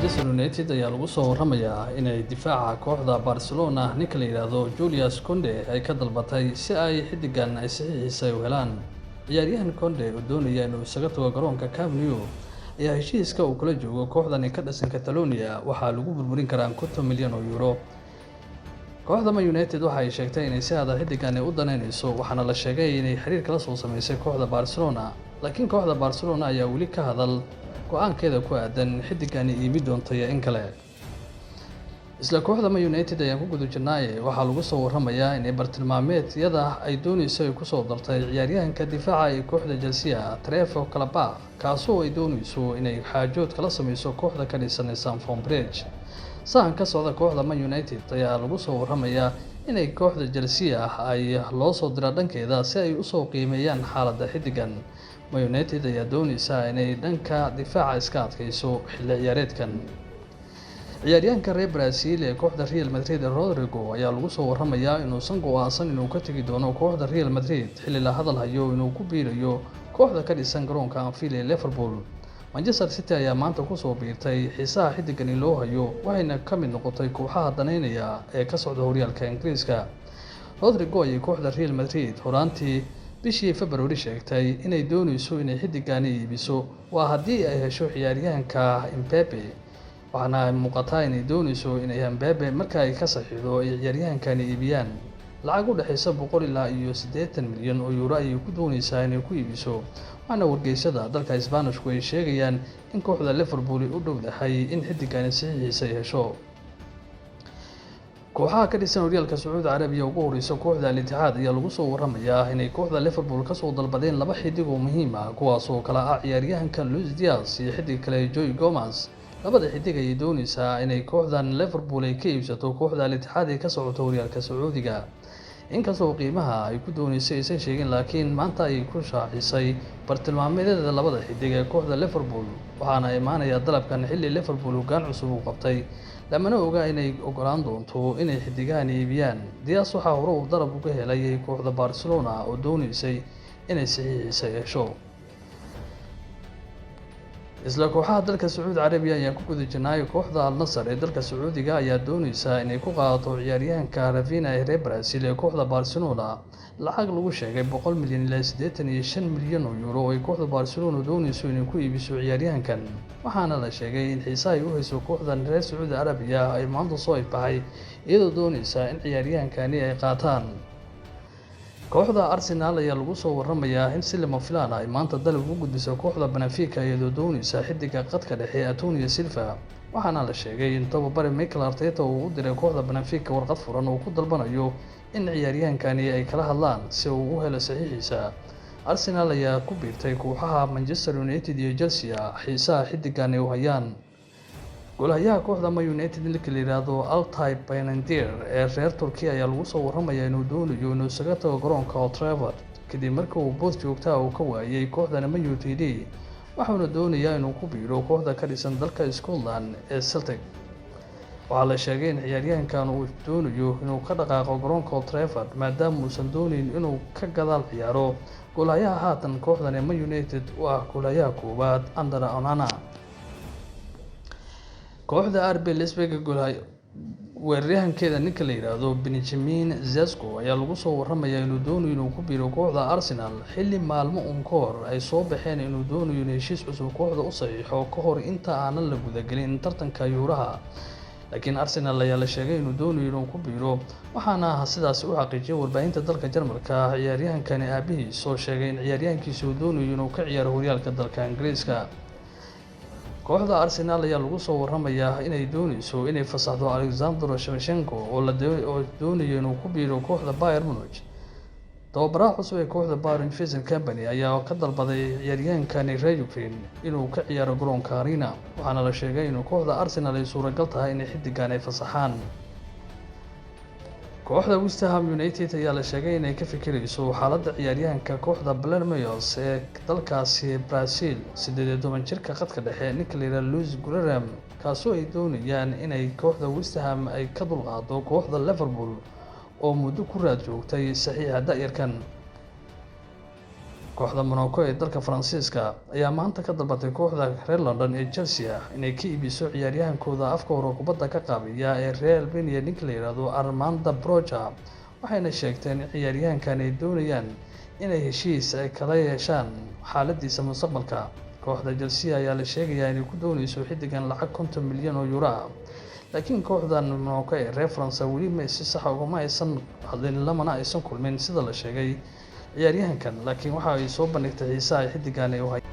Manchester United ayaa lagu soo waramayaa inay difaaca kooxda Barcelona ninka la yiraahdo Julius Kounde ay ka dalbatay si ay xidigan ay saxiixiisa u helaan. Ciyaaryahan Kounde oo doonaya inuu isaga tago garoonka Camp Nou ayaa heshiiska uu kula joogo kooxdan ka dhisan Catalonia waxaa lagu burburin karaa 50 milyan oo euro. Kooxda Man United waxa ay sheegtay inay si adag xidigan u daneynayso waxaana la sheegay inay xiriir kala soo sameysay kooxda Barcelona, laakiin kooxda Barcelona ayaa weli ka hadal go'aankeeda ku aadan xidigan iibi doonta in kale. Isla kooxda Man United ayaa ku guda jirnay waxaa lagu soo waramayaa in bartilmaameedyada ay doonayso ay ku soo dartay ciyaaryahanka difaaca ee kooxda Chelsea Trevor Chalobah kaasoo ay doonayso inay xaajood kala sameyso kooxda ka dhisan Stamford Bridge. Sahan ka socda kooxda Man United ayaa lagu soo waramayaa inay kooxda Chelsea ay loo soo diray dhankeeda si ay u soo qiimeeyaan xaaladda xidigan. Man United ayaa doonaysa inay dhanka difaaca iska adkayso xilli ciyaareedkan. Ciyaaryahanka reer Brazil ee kooxda Real Madrid Rodrigo ayaa lagu soo waramayaa inuusan go'aansan inuu ka tagi doono kooxda Real Madrid xilli la hadal hayo inuu ku biirayo kooxda ka dhisan garoonka Anfield ee Liverpool. Manchester City ayaa maanta ku soo biirtay xiisaha xidigan loo hayo waxayna ka mid noqotay kooxaha daneynaya ee ka socda horyaalka Ingiriiska. Rodrigo ayaa kooxda Real Madrid horaantii bishii February sheegtay inay doonayso inay xidigan iibiso waa haddii ay hesho ciyaaryahanka Mbappe, waxaana muuqata inay doonayso inay Mbappe marka ay ka saxiixdo ay ciyaaryahankan iibiyaan. Lacag u dhaxaysa 100 ilaa 80 milyan oo euro ay ku doonaysaa inay ku iibiso. Waxaana wargeysyada dalka Isbaanishku ay sheegayaan in kooxda Liverpool u dhowdahay in xidigan saxiixiisa ay hesho. Kooxaha ka dhisan horyaalka Sacuudi Carabiya ugu horeysa kooxda Al Ittihad ayaa lagu soo waramayaa inay kooxda Liverpool ka soo dalbadeen laba xidig oo muhiim ah kuwaas oo kala ah ciyaaryahanka Luis Diaz iyo xidig kale Joe Gomez. Labada xidig ay doonaysaa inay kooxdan Liverpool ay ka iibsato kooxda Al Ittihad ee ka socota horyaalka Sacuudiga. Inkastoo qiimaha ay ku doonaysay aysan sheegin, laakiin maanta ay ku shaacisay bartilmaameedyada labada xidig ee kooxda Liverpool waxaana imaanaya dalabkan xilli Liverpool hoggaan cusub u qabtay. lamana oga inay ogolaan doonto inay xidigan iibiyaan. Diaz waxa hore uu dalab uga helay kooxda Barcelona oo doonaysay inay saxiixiisa hesho. Isla kooxaha dalka Sacuudi Carabiya ayaa ku guda jirnay kooxda Al Nassr ee dalka Sacuudiga ayaa doonaysa inay ku qaadato ciyaaryahanka Rafinha ee reer Brazil ee kooxda Barcelona lacag lagu sheegay 100 milyan ilaa 85 milyan oo euro oo ay kooxda Barcelona doonayso inay ku iibiso ciyaaryahankan. Waxaana la sheegay in xiisaha ay u hayso kooxdan reer Sacuudi Carabiya ay maanta soo ifbaxay iyadoo doonaysa in ciyaaryahankani ay qaataan. Kooxda Arsenal ayaa lagu soo waramayaa in si lama filaan ah ay maanta dalab ugu gudbiso kooxda Benfica iyadoo doonaysa xidiga qadka dhexe Antonio Silva. Waxaana la sheegay in tababare Mikel Arteta uu u diray kooxda Benfica warqad furan oo ku dalbanayo in ciyaaryahankani ay kala hadlaan si uu u helo saxiixiisa. Arsenal ayaa ku biirtay kooxaha Manchester United iyo Chelsea xiisaha xidigan u hayaan. Golahayaha kooxda Man United ninka la yiraahdo Altay Bayindir ee reer Turkiya ayaa lagu soo waramayaa inuu doonayo inuu isaga tago garoonka Old Trafford kadib markii uu boos joogta uu ka waayay kooxda Man United. Waxaana doonayaa inuu ku biiro kooxda ka dhisan dalka Scotland ee Celtic. Waxaa la sheegay in ciyaaryahankan uu doonayo inuu ka dhaqaaqo garoonka Old Trafford maadaama uusan doonayn inuu ka gadaal ciyaaro golahayaha haatan kooxdan Man United oo ah golahayaha koowaad Andre Onana. Kooxda RB Leipzig weeraryahankeeda ninka la yiraahdo Benjamin Sesko ayaa lagu soo waramayaa inuu doonayo inuu ku biiro kooxda Arsenal xilli maalmo uun ka hor ay soo baxeen inuu doonayo in heshiis cusub kooxda u saxiixo ka hor inta aanan la gudagelin tartanka Yuuraha. Laakiin Arsenal ayaa la sheegay inuu doonayo inuu ku biiro waxaana sidaas u xaqiijiyay warbaahinta dalka Jarmalka. Ciyaaryahankani aabihiis soo sheegay in ciyaaryahankiisu uu doonayo inuu ka ciyaaro horyaalka dalka Ingiriiska. Kooxda Arsenal ayaa lagu soo waramayaa inay doonayso inay fasaxdo Alexander Shevchenko oo doonayo inuu ku biiro kooxda Bayern Munich. Tababaraha cusub ee kooxda Bayern Vincent Kompany ayaa ka dalbaday ciyaaryahankani reer Ukraine inuu ka ciyaaro garoonka Arena. Waxaana la sheegay in kooxda Arsenal ay suuragal tahay in xidigan ay fasaxaan. Kooxda West Ham United ayaa la sheegay inay ka fikirayso xaaladda ciyaaryahanka kooxda Palmeiras ee dalkaasi Brazil 18 jirka qadka dhexe ninka la yiraahdo Luis Guilherme kaasoo ay doonayaan inay kooxda West Ham ay ka dulqaado kooxda Liverpool oo muddo ku raad joogtay saxiixa da'yarkan. kooxda Monaco ee dalka Faransiiska ayaa maanta ka dalbatay kooxda reer London ee Chelsea inay ka iibiso ciyaaryahankooda afka hore kubadda ka qaabiya ee Real Albania ninka la yiraahdo Armando Broja, waxayna sheegteen in ciyaaryahankan ay doonayaan inay heshiis ay kala yeeshaan xaaladiisa mustaqbalka. Kooxda Chelsea ayaa la sheegayaa inay ku doonayso xiddigan lacag 50 milyan oo euro ah, laakiin kooxdan Monaco ee reer Faransa weli ma si sax ah ugama aysan hadlin lamana aysan kulmin sida la sheegay ciyaaryahankan, laakiin waxa ay soo bandhigtay xiisaha xiddigan ay u hayaan.